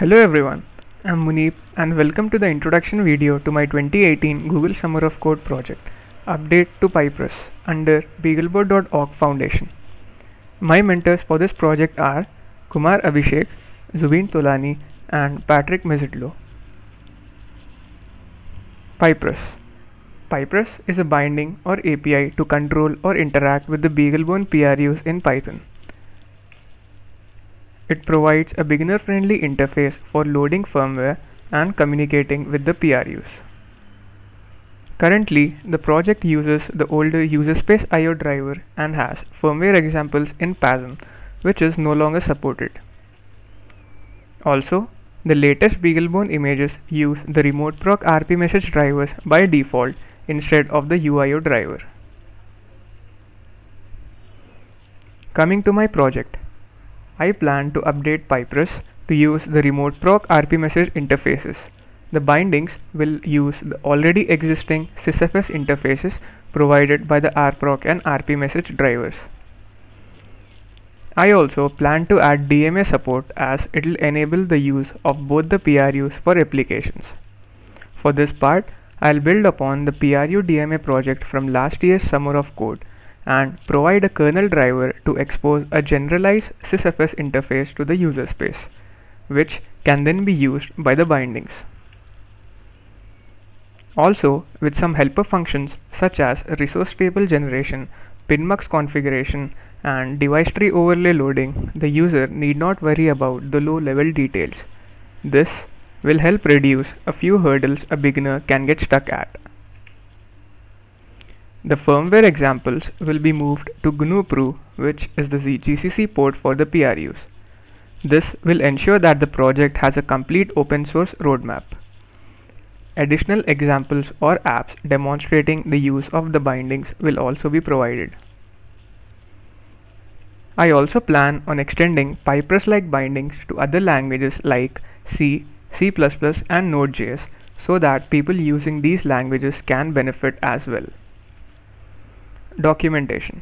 Hello everyone, I'm Muneeb and welcome to the introduction video to my 2018 Google Summer of Code project, Update to PyPRUSS under beagleboard.org Foundation. My mentors for this project are Kumar Abhishek, Zubeen Tolani and Patrick Mizitlo. PyPRUSS. PyPRUSS is a binding or API to control or interact with the BeagleBone PRUs in Python. It provides a beginner-friendly interface for loading firmware and communicating with the PRUs. Currently, the project uses the older UserSpace IO driver and has firmware examples in PASM, which is no longer supported. Also, the latest BeagleBone images use the remote proc RP message drivers by default instead of the UIO driver. Coming to my project, I plan to update PyPRUSS to use the remote proc RP message interfaces. The bindings will use the already existing sysfs interfaces provided by the rproc and RP message drivers. I also plan to add DMA support as it will enable the use of both the PRUs for applications. For this part, I'll build upon the PRU DMA project from last year's Summer of Code and provide a kernel driver to expose a generalized sysfs interface to the user space, which can then be used by the bindings. Also, with some helper functions such as resource table generation, pinmux configuration, and device tree overlay loading, the user need not worry about the low-level details. This will help reduce a few hurdles a beginner can get stuck at. The firmware examples will be moved to GNU-PRU, which is the GCC port for the PRUs. This will ensure that the project has a complete open source roadmap. Additional examples or apps demonstrating the use of the bindings will also be provided. I also plan on extending PyPRUSS-like bindings to other languages like C, C++, and Node.js so that people using these languages can benefit as well. Documentation.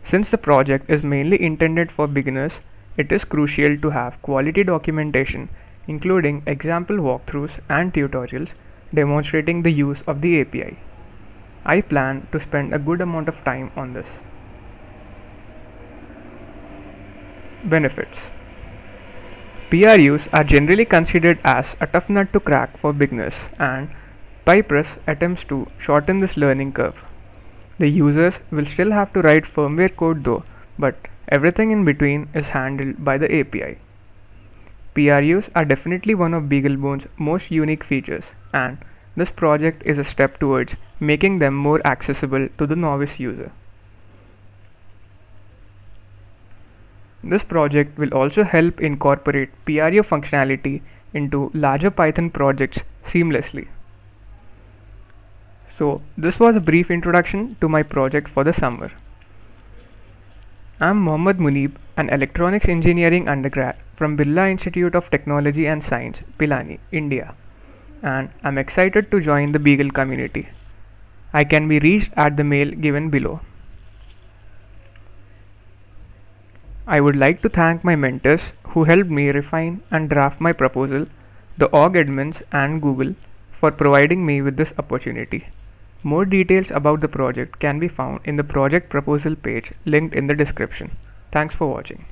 Since the project is mainly intended for beginners, it is crucial to have quality documentation, including example walkthroughs and tutorials demonstrating the use of the API. I plan to spend a good amount of time on this. Benefits. PRUs are generally considered as a tough nut to crack for beginners, and PyPRUSS attempts to shorten this learning curve. The users will still have to write firmware code though, but everything in between is handled by the API. PRUs are definitely one of BeagleBone's most unique features, and this project is a step towards making them more accessible to the novice user. This project will also help incorporate PRU functionality into larger Python projects seamlessly. So this was a brief introduction to my project for the summer. I'm Mohammad Muneeb, an electronics engineering undergrad from Birla Institute of Technology and Science, Pilani, India, and I'm excited to join the Beagle community. I can be reached at the mail given below. I would like to thank my mentors who helped me refine and draft my proposal, the org admins and Google for providing me with this opportunity. More details about the project can be found in the project proposal page linked in the description. Thanks for watching.